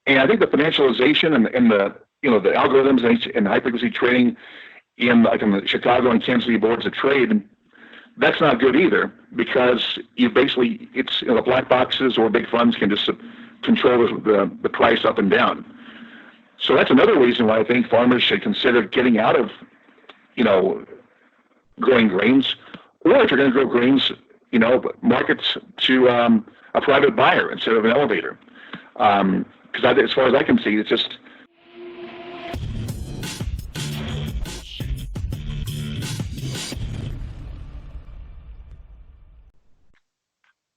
And I think the financialization and the the algorithms and high frequency trading in the Chicago and Kansas City boards of trade, that's not good either, because it's the black boxes or big funds can just control the price up and down. So that's another reason why I think farmers should consider getting out of growing grains, or if you're going to grow grains, markets to a private buyer instead of an elevator. Because as far as I can see, it's just.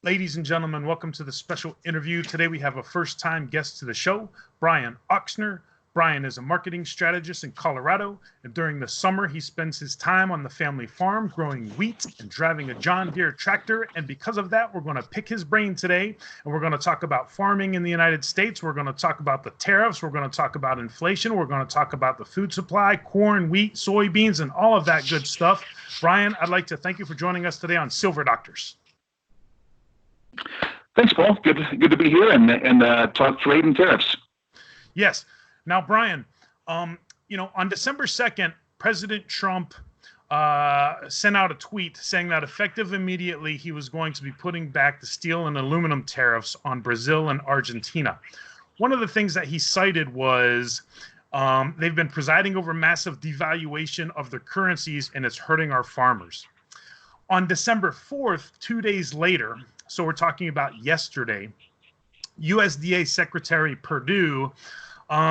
Ladies and gentlemen, welcome to the special interview. Today we have a first-time guest to the show, Brian Ochsner. Brian is a marketing strategist in Colorado, and during the summer he spends his time on the family farm growing wheat and driving a John Deere tractor. And because of that, we're going to pick his brain today, and we're going to talk about farming in the United States. We're going to talk about the tariffs. We're going to talk about inflation. We're going to talk about the food supply, corn, wheat, soybeans, and all of that good stuff. Brian, I'd like to thank you for joining us today on Silver Doctors. Thanks, Paul. Good to be here and talk trade and tariffs. Yes. Now, Brian, on December 2nd, President Trump sent out a tweet saying that effective immediately, he was going to be putting back the steel and aluminum tariffs on Brazil and Argentina. One of the things that he cited was they've been presiding over massive devaluation of their currencies, and it's hurting our farmers. On December 4th, 2 days later, so we're talking about yesterday, USDA Secretary Perdue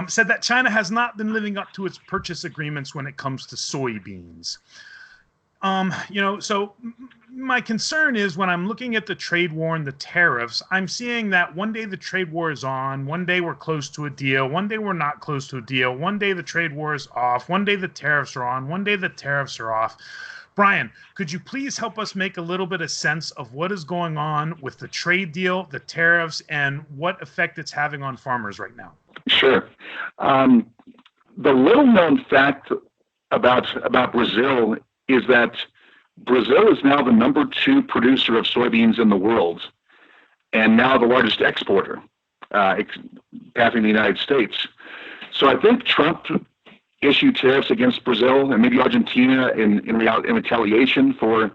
said that China has not been living up to its purchase agreements when it comes to soybeans. So my concern is when I'm looking at the trade war and the tariffs, I'm seeing that one day the trade war is on, one day we're close to a deal, one day we're not close to a deal, one day the trade war is off, one day the tariffs are on, one day the tariffs are off. Brian, could you please help us make a little bit of sense of what is going on with the trade deal, the tariffs, and what effect it's having on farmers right now? Sure. The little-known fact about Brazil is that Brazil is now the number 2 producer of soybeans in the world, and now the largest exporter, passing the United States. So I think Trump issued tariffs against Brazil and maybe Argentina in retaliation for,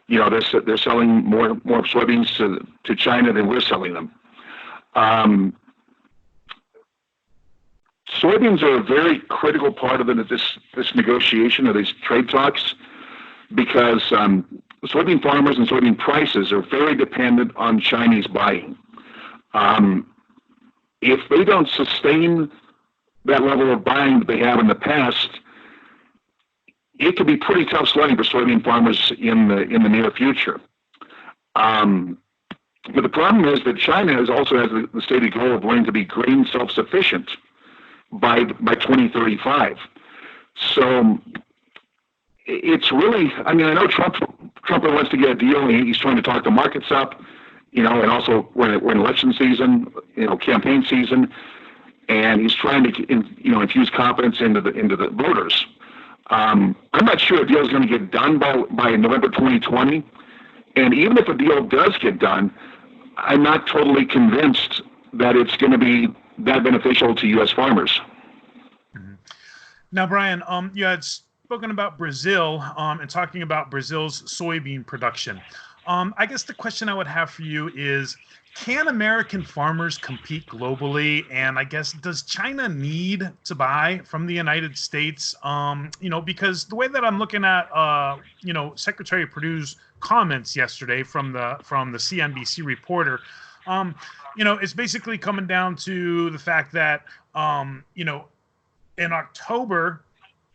they're selling more soybeans to China than we're selling them. Soybeans are a very critical part of this negotiation of these trade talks, because soybean farmers and soybean prices are very dependent on Chinese buying. If they don't sustain that level of buying that they have in the past, it could be pretty tough sledding for soybean farmers in the near future. But the problem is that China also has the stated goal of wanting to be grain self-sufficient by 2035. So it's really, I know Trump wants to get a deal. He's trying to talk the markets up, and also we're in election season, campaign season. And he's trying to, infuse confidence into the voters. I'm not sure a deal is going to get done by November 2020. And even if a deal does get done, I'm not totally convinced that it's going to be that beneficial to U.S. farmers. Mm-hmm. Now, Brian, you had spoken about Brazil and talking about Brazil's soybean production. I guess the question I would have for you is, can American farmers compete globally? And I guess, does China need to buy from the United States? Because the way that I'm looking at, Secretary Perdue's comments yesterday from the CNBC reporter, it's basically coming down to the fact that, in October,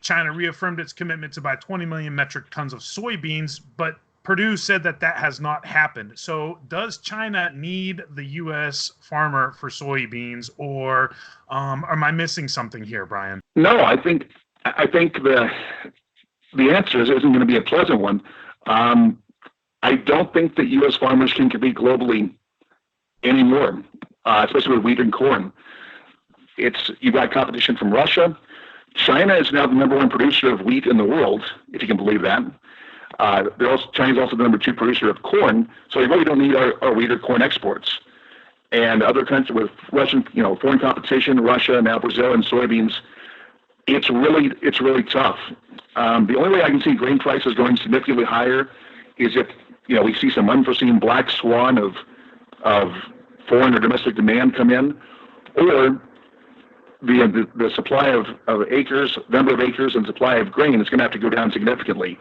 China reaffirmed its commitment to buy 20 million metric tons of soybeans, but Perdue said that has not happened. So does China need the U.S. farmer for soybeans, or am I missing something here, Brian? No, I think the answer isn't going to be a pleasant one. I don't think that U.S. farmers can compete globally anymore, especially with wheat and corn. You've got competition from Russia. China is now the number 1 producer of wheat in the world, if you can believe that. China's also the number 2 producer of corn, so we really don't need our wheat or corn exports. and other countries with Russian, foreign competition, Russia, now Brazil, and soybeans, it's really tough. The only way I can see grain prices going significantly higher is if we see some unforeseen black swan of foreign or domestic demand come in, or the supply of acres, number of acres, and supply of grain is going to have to go down significantly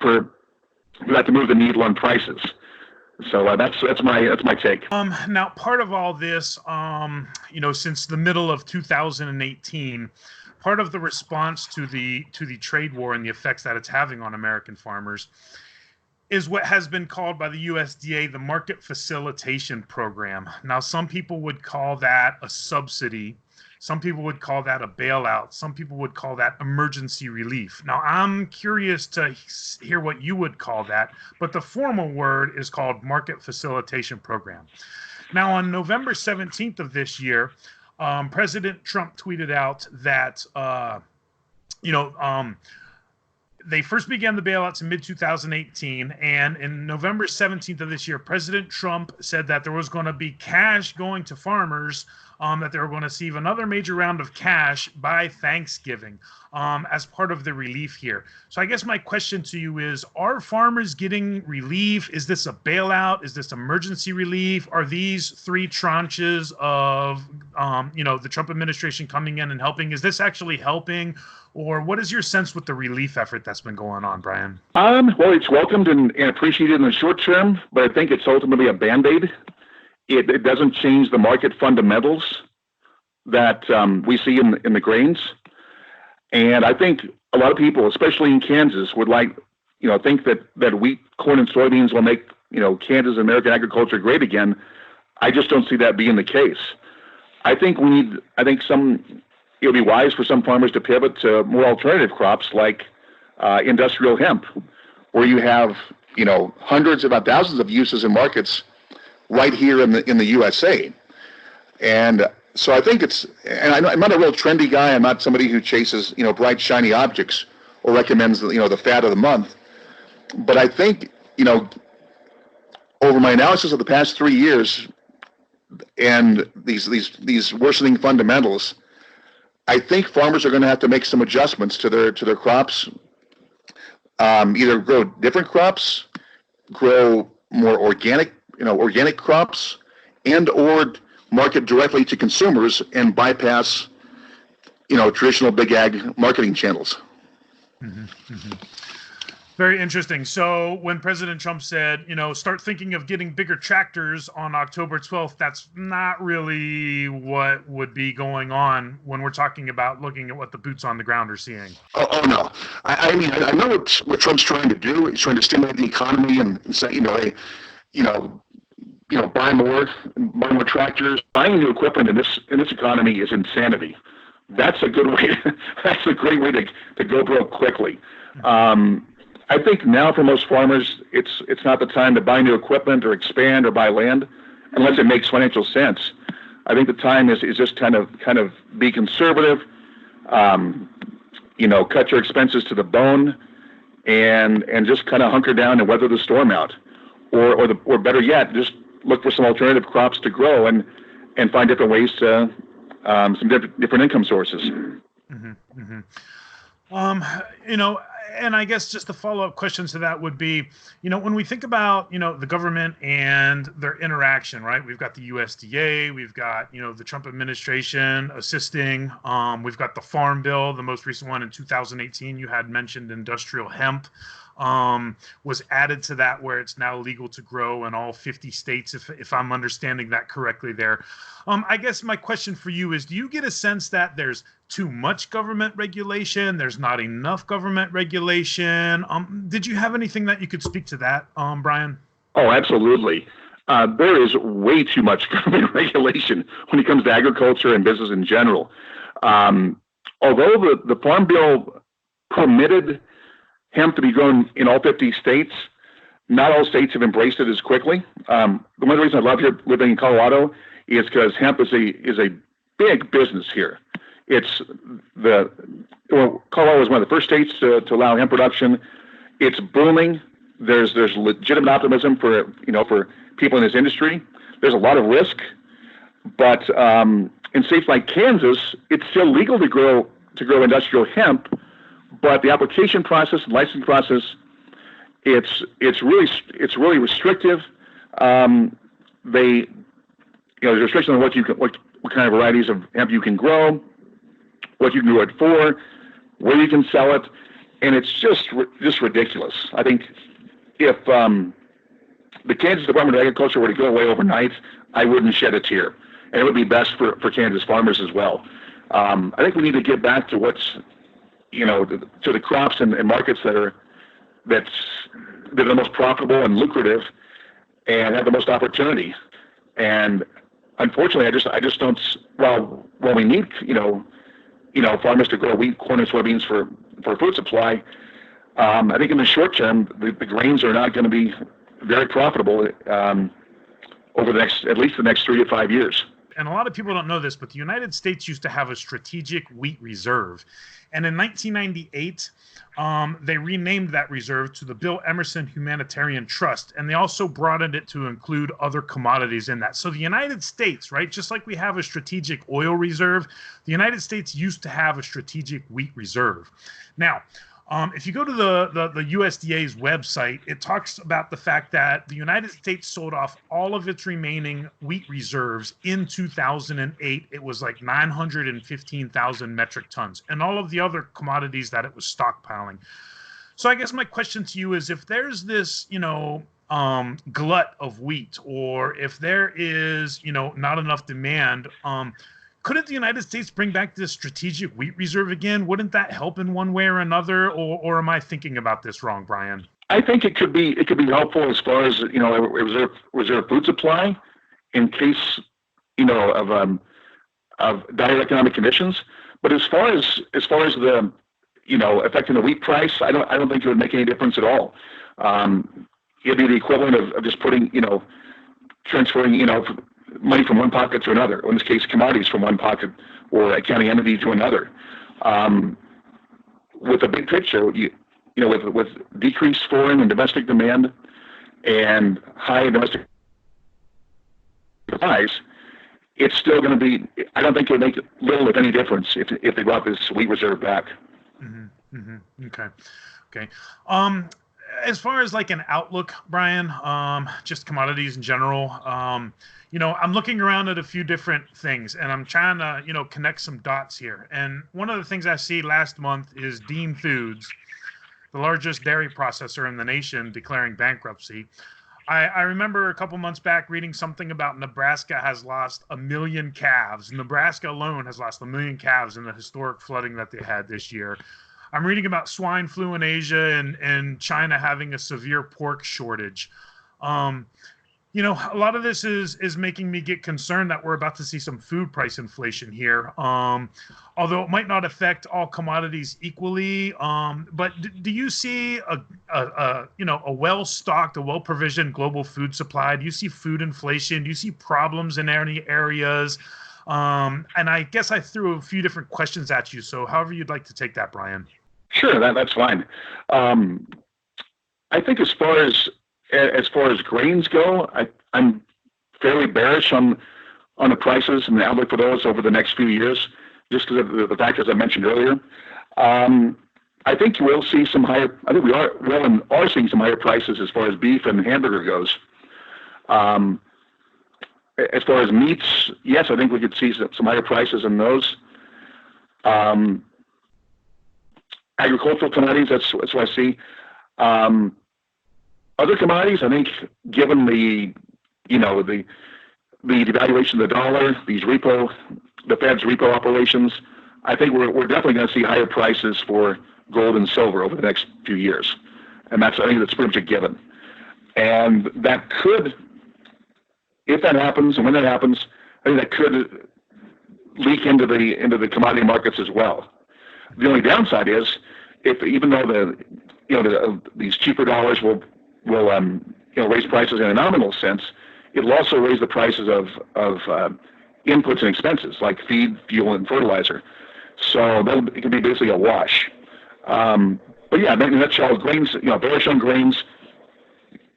for that to move the needle on prices. So that's my take. Now, part of all this, since the middle of 2018, part of the response to the trade war and the effects that it's having on American farmers is what has been called by the USDA the Market Facilitation Program. Now, some people would call that a subsidy. Some people would call that a bailout. Some people would call that emergency relief. Now, I'm curious to hear what you would call that, but the formal word is called Market Facilitation Program. Now, on November 17th of this year, President Trump tweeted out that, they first began the bailouts in mid-2018, and in November 17th of this year, President Trump said that there was going to be cash going to farmers, that they were going to receive another major round of cash by Thanksgiving as part of the relief here. So I guess my question to you is, are farmers getting relief? Is this a bailout? Is this emergency relief? Are these three tranches of, the Trump administration coming in and helping? Is this actually helping? Or what is your sense with the relief effort that's been going on, Brian? Well, it's welcomed and appreciated in the short term, but I think it's ultimately a Band-Aid. It doesn't change the market fundamentals that we see in the grains. And I think a lot of people, especially in Kansas, would think that wheat, corn, and soybeans will make, Kansas and American agriculture great again. I just don't see that being the case. I think it would be wise for some farmers to pivot to more alternative crops like industrial hemp, where you have hundreds, about thousands of uses and markets right here in the USA. And so I think and I'm not a real trendy guy. I'm not somebody who chases bright shiny objects or recommends the fad of the month. But I think over my analysis of the past 3 years and these worsening fundamentals, I think farmers are going to have to make some adjustments to their crops. Either grow different crops, grow more organic crops, and or market directly to consumers and bypass traditional big ag marketing channels. Mm-hmm, mm-hmm. Very interesting. So when President Trump said, start thinking of getting bigger tractors on October 12th, that's not really what would be going on when we're talking about looking at what the boots on the ground are seeing. Oh no. I mean, I know what Trump's trying to do. He's trying to stimulate the economy and say, buy more tractors. Buying new equipment in this economy is insanity. That's a good way. That's a great way to go broke quickly. I think now for most farmers, it's not the time to buy new equipment or expand or buy land, unless it makes financial sense. I think the time is just kind of be conservative, cut your expenses to the bone, and just kind of hunker down and weather the storm out, or better yet, just look for some alternative crops to grow and find different ways to some different income sources. Mm-hmm, mm-hmm. And I guess just the follow-up question to that would be, when we think about, the government and their interaction, right? We've got the USDA, we've got, the Trump administration assisting, we've got the Farm Bill, the most recent one in 2018, you had mentioned industrial hemp, was added to that where it's now legal to grow in all 50 states, if I'm understanding that correctly there. I guess my question for you is, do you get a sense that there's too much government regulation, there's not enough government regulation? Did you have anything that you could speak to that, Brian? Oh, absolutely. There is way too much government regulation when it comes to agriculture and business in general. Although the Farm Bill permitted hemp to be grown in all 50 states, not all states have embraced it as quickly. One of the reasons I love here living in Colorado is because hemp is a big business here. Colorado was one of the first states to allow hemp production. It's booming. there's legitimate optimism for people in this industry. There's a lot of risk, but in states like Kansas, it's still legal to grow industrial hemp, but the application process and licensing process, it's really restrictive. There's restrictions on what kind of varieties of hemp you can grow, what you can grow it for, where you can sell it, and it's just ridiculous. I think if the Kansas Department of Agriculture were to go away overnight, I wouldn't shed a tear, and it would be best for Kansas farmers as well. I think we need to get back to what's to the crops and markets that are the most profitable and lucrative, and have the most opportunity. And unfortunately, I just don't. While we need farmers to grow wheat, corn, and soybeans for food supply, I think in the short term the grains are not going to be very profitable over at least the next 3 to 5 years. And a lot of people don't know this, but the United States used to have a strategic wheat reserve. And in 1998, they renamed that reserve to the Bill Emerson Humanitarian Trust. And they also broadened it to include other commodities in that. So the United States, right, just like we have a strategic oil reserve, the United States used to have a strategic wheat reserve. Now, if you go to the USDA's website, it talks about the fact that the United States sold off all of its remaining wheat reserves in 2008. It was like 915,000 metric tons, and all of the other commodities that it was stockpiling. So I guess my question to you is, if there's this, glut of wheat, or if there is, not enough demand, couldn't the United States bring back this strategic wheat reserve again? Wouldn't that help in one way or another? Or am I thinking about this wrong, Brian? I think it could be helpful as far as a reserve food supply in case of dire economic conditions. But as far as the affecting the wheat price, I don't think it would make any difference at all. It'd be the equivalent of just transferring money from one pocket to another, or in this case, commodities from one pocket or accounting entity to another. With the big picture, with decreased foreign and domestic demand and high domestic supplies, it's still going to be. I don't think it would make little, if any, difference if they brought this wheat reserve back. Mm-hmm. Mm-hmm. Okay. As far as like an outlook, Brian, just commodities in general, I'm looking around at a few different things, and I'm trying to, connect some dots here. And one of the things I see last month is Dean Foods, the largest dairy processor in the nation, declaring bankruptcy. I remember a couple months back reading something about Nebraska has lost 1 million calves. Nebraska alone has lost 1 million calves in the historic flooding that they had this year. I'm reading about swine flu in Asia and China having a severe pork shortage. A lot of this is making me get concerned that we're about to see some food price inflation here. Although it might not affect all commodities equally. But do you see a well-stocked, a well-provisioned global food supply? Do you see food inflation? Do you see problems in any areas? And I guess I threw a few different questions at you. So however you'd like to take that, Brian. Sure, that's fine. I think as far as grains go, I'm fairly bearish on the prices and the outlook for those over the next few years, just because of the factors I mentioned earlier. I think you will see some higher. I think we are seeing some higher prices as far as beef and hamburger goes. As far as meats, yes, I think we could see some higher prices in those. Agricultural commodities, that's what I see. Other commodities, I think, given the devaluation of the dollar, the Fed's repo operations, I think we're definitely going to see higher prices for gold and silver over the next few years, and I think that's pretty much a given. And that could, if that happens, and when that happens, I think that could leak into the commodity markets as well. The only downside is, even though these cheaper dollars will raise prices in a nominal sense, it'll also raise the prices of inputs and expenses like feed, fuel, and fertilizer. So it can be basically a wash. But yeah, in a nutshell, grains, bearish on grains,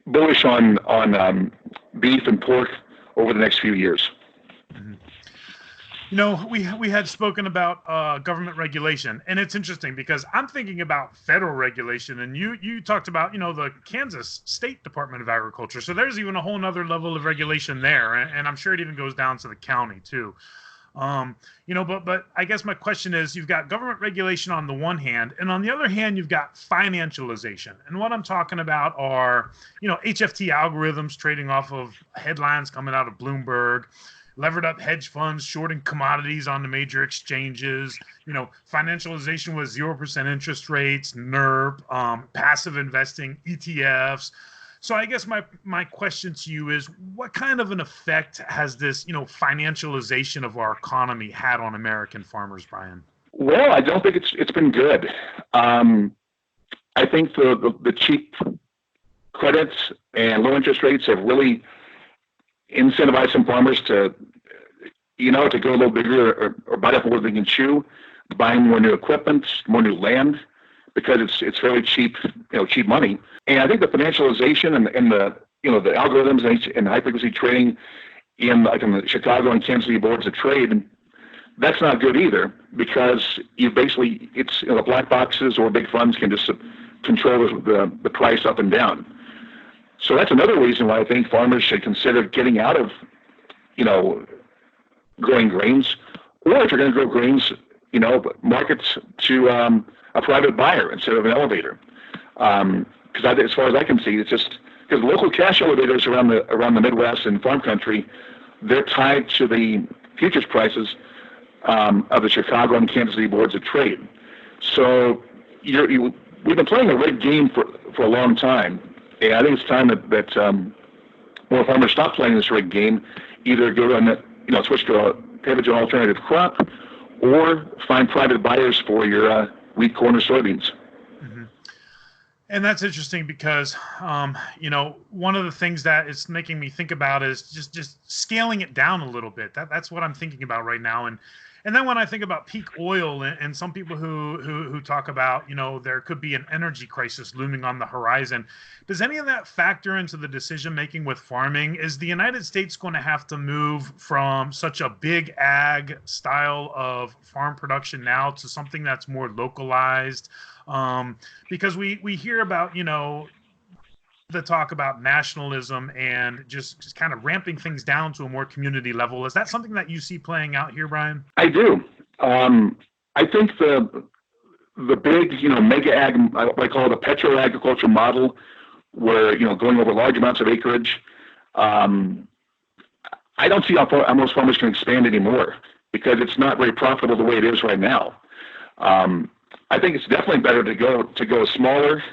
bullish on beef and pork over the next few years. Mm-hmm. You know, we had spoken about government regulation, and it's interesting because I'm thinking about federal regulation, and you talked about, you know, the Kansas State Department of Agriculture. So there's even a whole nother level of regulation there, and I'm sure it even goes down to the county too. You know, but I guess my question is, you've got government regulation on the one hand, and on the other hand, you've got financialization. And what I'm talking about are, you know, HFT algorithms trading off of headlines coming out of Bloomberg, levered up hedge funds shorting commodities on the major exchanges, you know, financialization with 0% interest rates, NERP, passive investing, ETFs. So I guess my question to you is, what kind of an effect has this, you know, financialization of our economy had on American farmers, Brian? Well, I don't think it's been good. I think the cheap credits and low interest rates have really incentivize some farmers to, you know, to go a little bigger or bite up more than they can chew, buying more new equipment, more new land, because it's fairly cheap, you know, cheap money. And I think the financialization and the, you know, the algorithms and high frequency trading in the Chicago and Kansas City boards of trade, that's not good either, because it's, you know, the black boxes or big funds can just control the price up and down. So that's another reason why I think farmers should consider getting out of, you know, growing grains, or if you're going to grow grains, you know, markets to a private buyer instead of an elevator. Because as far as I can see, it's just because local cash elevators around the Midwest and farm country, they're tied to the futures prices of the Chicago and Kansas City boards of trade. So we've been playing a rigged game for a long time. And I think it's time that more farmers stop playing this rigged game, either go on, you know, switch to pivot to an alternative crop, or find private buyers for your wheat, corn, or soybeans. Mm-hmm. And that's interesting because, you know, one of the things that it's making me think about is just scaling it down a little bit. That's what I'm thinking about right now. And then when I think about peak oil and some people who talk about, you know, there could be an energy crisis looming on the horizon, does any of that factor into the decision making with farming? Is the United States going to have to move from such a big ag style of farm production now to something that's more localized? Because we hear about, you know, the talk about nationalism and just kind of ramping things down to a more community level. Is that something that you see playing out here, Brian? I do. I think the big, you know, mega ag, I call it a petro-agriculture model, where, you know, going over large amounts of acreage, I don't see how most farmers can expand anymore, because it's not very profitable the way it is right now. I think it's definitely better to go smaller,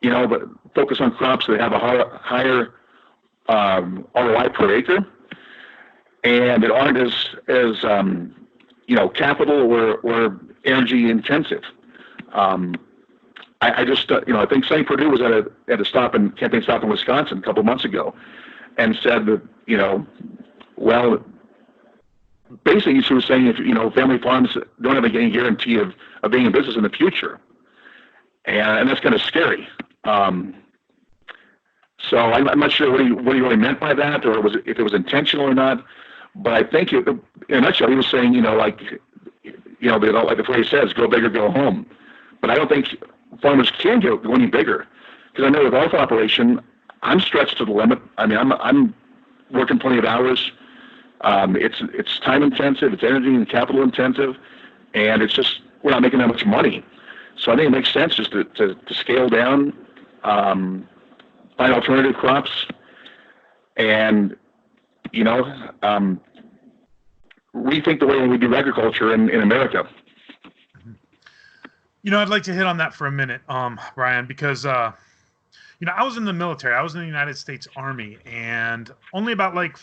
you know, but focus on crops that have a higher ROI per acre, and that aren't as you know, capital or energy intensive. I just you know, I think St. Perdue was at a campaign stop in Wisconsin a couple of months ago, and said that, you know, well, basically she was saying, if, you know, family farms don't have any guarantee of being in business in the future, and that's kind of scary. So I'm not sure what he really meant by that, or if it was intentional or not. But I think in a nutshell, he was saying, you know, like, you know, like the phrase says, "Go big or go home." But I don't think farmers can go any bigger, because I know with our operation, I'm stretched to the limit. I mean, I'm working plenty of hours. It's time intensive, it's energy and capital intensive, and it's just, we're not making that much money. So I think it makes sense just to scale down, find alternative crops, and, you know, rethink the way we do agriculture in America. You know, I'd like to hit on that for a minute, Brian, because, you know, I was in the military. I was in the United States Army, and only about like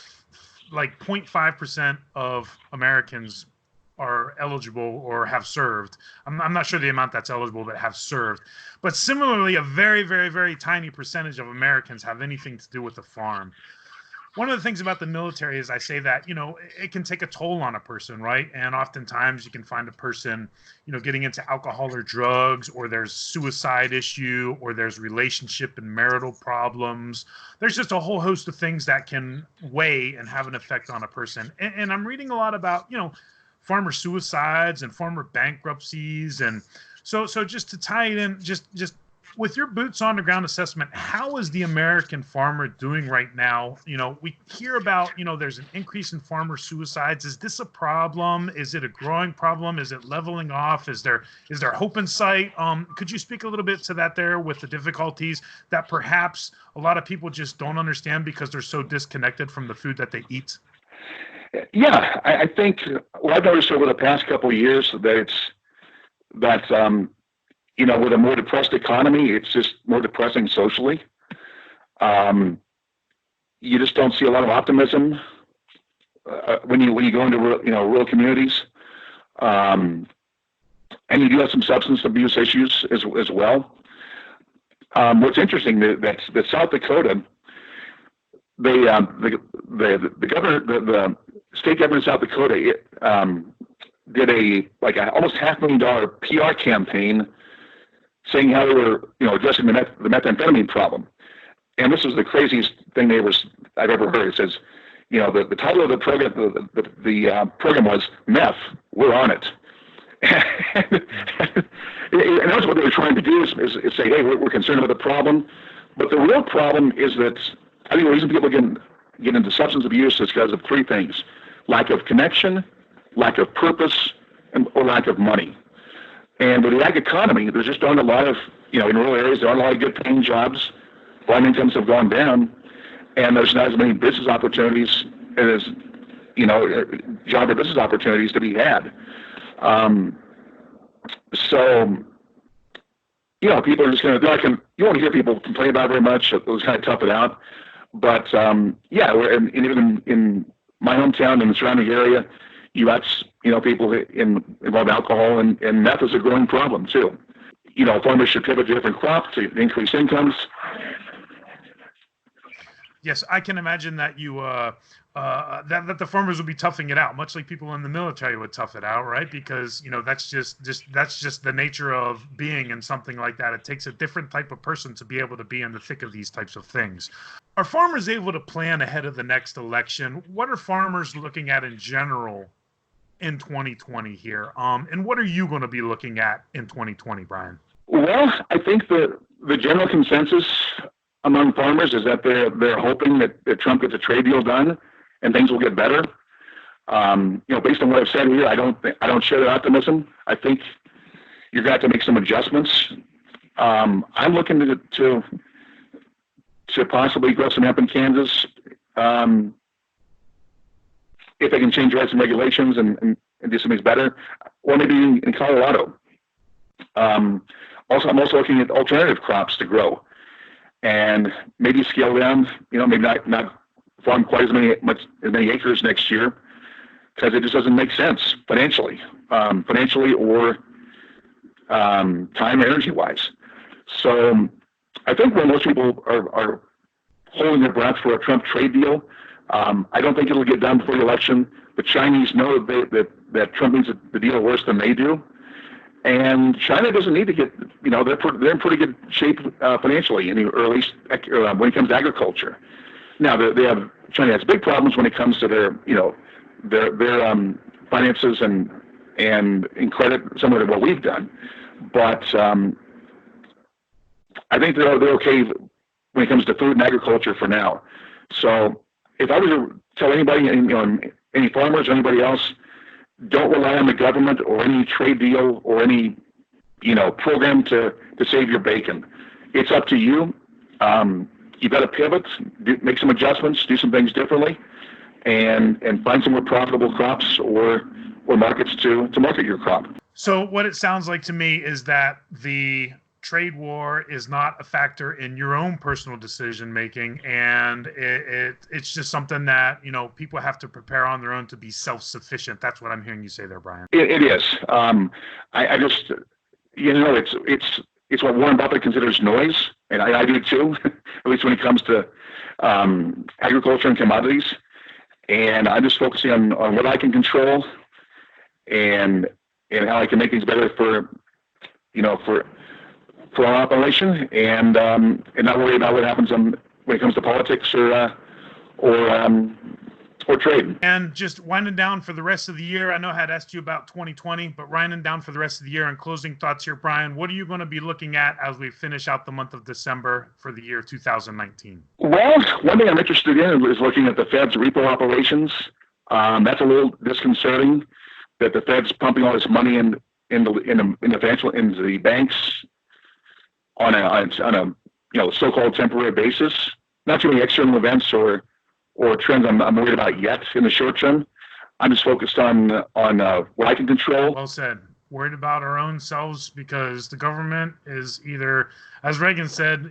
0.5% of Americans are eligible or have served. I'm not sure the amount that's eligible that have served. But similarly, a very, very, very tiny percentage of Americans have anything to do with the farm. one of the things about the military is I say that, it can take a toll on a person, right? And oftentimes you can find a person, getting into alcohol or drugs, or there's suicide issue, or there's relationship and marital problems. There's just a whole host of things that can weigh and have an effect on a person. And I'm reading a lot about, farmer suicides and farmer bankruptcies. And so just to tie it in, just with your boots on the ground assessment, how is the American farmer doing right now? We hear about, there's an increase in farmer suicides. Is this a problem? Is it a growing problem? Is it leveling off? Is there hope in sight? Could you speak a little bit to that there with the difficulties that perhaps a lot of people just don't understand because they're so disconnected from the food that they eat? Yeah, I think what I've noticed over the past couple of years that with a more depressed economy, it's just more depressing socially. You just don't see a lot of optimism when you go into rural communities, and you do have some substance abuse issues as well. What's interesting that South Dakota, the state government of South Dakota did a almost $500,000 PR campaign saying how they were, addressing the methamphetamine problem. And this was the craziest thing I've ever heard. It says, the title of the program, the program was "Meth, We're on It," and that's what they were trying to do is say, hey, we're concerned about the problem, but the real problem is that I think the reason people get into substance abuse is because of three things: lack of connection, lack of purpose, or lack of money. And with the ag economy, there's just aren't a lot of, in rural areas, there aren't a lot of good paying jobs. Farm incomes have gone down, and there's not as many business opportunities as, job or business opportunities to be had. So, people are just going to, you won't hear people complain about it very much. It was kind of tough it out. But, and even in my hometown and the surrounding area, you got, people involved in alcohol, and meth is a growing problem too. Farmers should pivot to different crops to increase incomes. Yes, I can imagine that that the farmers would be toughing it out, much like people in the military would tough it out, right? Because that's just the nature of being in something like that. It takes a different type of person to be able to be in the thick of these types of things. Are farmers able to plan ahead of the next election? What are farmers looking at in general in 2020 here? And what are you going to be looking at in 2020, Brian? Well, I think the general consensus among farmers is that they're hoping that Trump gets a trade deal done and things will get better. Based on what I've said here, I don't share that optimism. I think you're going to have to make some adjustments. I'm looking to possibly grow some hemp in Kansas. If they can change rights and regulations and do some things better, or maybe in Colorado. I'm also looking at alternative crops to grow, and maybe scale down. Maybe not farm quite as many acres next year, because it just doesn't make sense financially or time and energy wise. So I think when most people are holding their breath for a Trump trade deal, I don't think it'll get done before the election. The Chinese know that Trump needs the deal worse than they do, and China doesn't need to get. They're in pretty good shape financially, or at least when it comes to agriculture. Now China has big problems when it comes to their finances and in credit, similar to what we've done, but I think they're okay when it comes to food and agriculture for now. So if I were to tell anybody, any farmers or anybody else, don't rely on the government or any trade deal or any, program to save your bacon. It's up to you. You got to pivot, make some adjustments, do some things differently, and find some more profitable crops or markets to market your crop. So what it sounds like to me is that the trade war is not a factor in your own personal decision making, and it's just something that people have to prepare on their own to be self-sufficient. That's what I'm hearing you say there, Brian. It is. I just it's it's what Warren Buffett considers noise, and I do too, at least when it comes to agriculture and commodities. And I'm just focusing on what I can control and how I can make things better for our operation, and not worry about what happens when it comes to politics or trade. And just winding down for the rest of the year, I know I had asked you about 2020, but winding down for the rest of the year and closing thoughts here, Brian, what are you going to be looking at as we finish out the month of December for the year 2019? Well, one thing I'm interested in is looking at the Fed's repo operations. That's a little disconcerting that the Fed's pumping all this money into the banks on a so-called temporary basis. Not too many external events or trends I'm worried about yet in the short term. I'm just focused on what I can control. Well said. Worried about our own selves because the government is either, as Reagan said,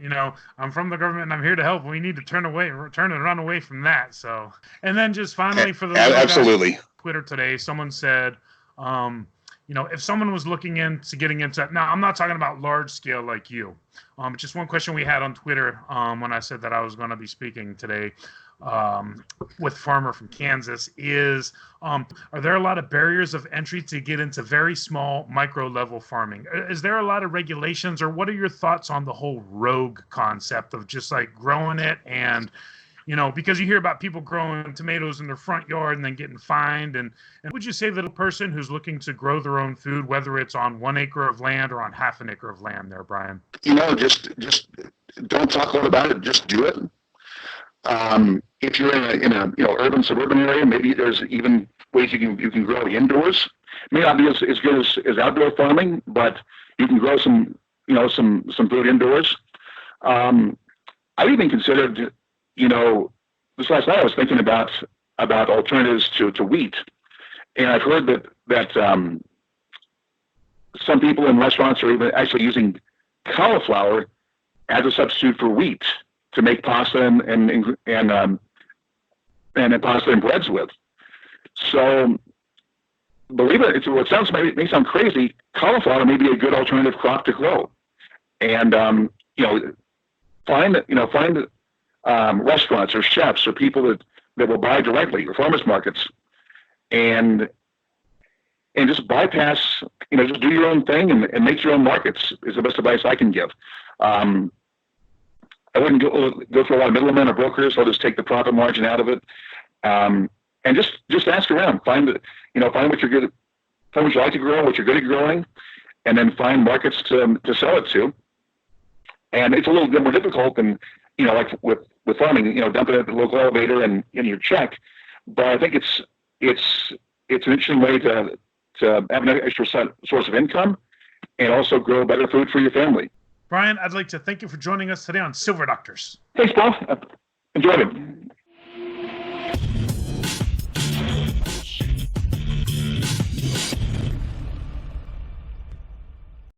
I'm from the government and I'm here to help. We need to turn and run away from that. So, and then just finally for the absolutely Twitter today, someone said, if someone was looking into getting into, now I'm not talking about large scale like you. Just one question we had on Twitter when I said that I was going to be speaking today with a farmer from Kansas is, are there a lot of barriers of entry to get into very small micro level farming? Is there a lot of regulations, or what are your thoughts on the whole rogue concept of just like growing it and, because you hear about people growing tomatoes in their front yard and then getting fined. And would you say that a person who's looking to grow their own food, whether it's on 1 acre of land or on half an acre of land there, Brian? Just don't talk a lot about it. Just do it. If you're in a urban suburban area, maybe there's even ways you can grow indoors. It may not be as good as outdoor farming, but you can grow some food indoors. I even considered, this last night I was thinking about alternatives to wheat, and I've heard that some people in restaurants are even actually using cauliflower as a substitute for wheat to make pasta and pasta and breads with. So, believe it, it may sound crazy. Cauliflower may be a good alternative crop to grow, and find restaurants or chefs or people that will buy directly, or farmers markets, and just bypass, just do your own thing and make your own markets is the best advice I can give. I wouldn't go for a lot of middlemen or brokers. I'll just take the profit margin out of it, and just ask around. Find what you're good, find what you like to grow, what you're good at growing, and then find markets to sell it to. And it's a little bit more difficult than like with farming. Dump it at the local elevator and in your check. But I think it's an interesting way to have an extra source of income and also grow better food for your family. Brian, I'd like to thank you for joining us today on Silver Doctors. Thanks, Paul. Enjoyed it.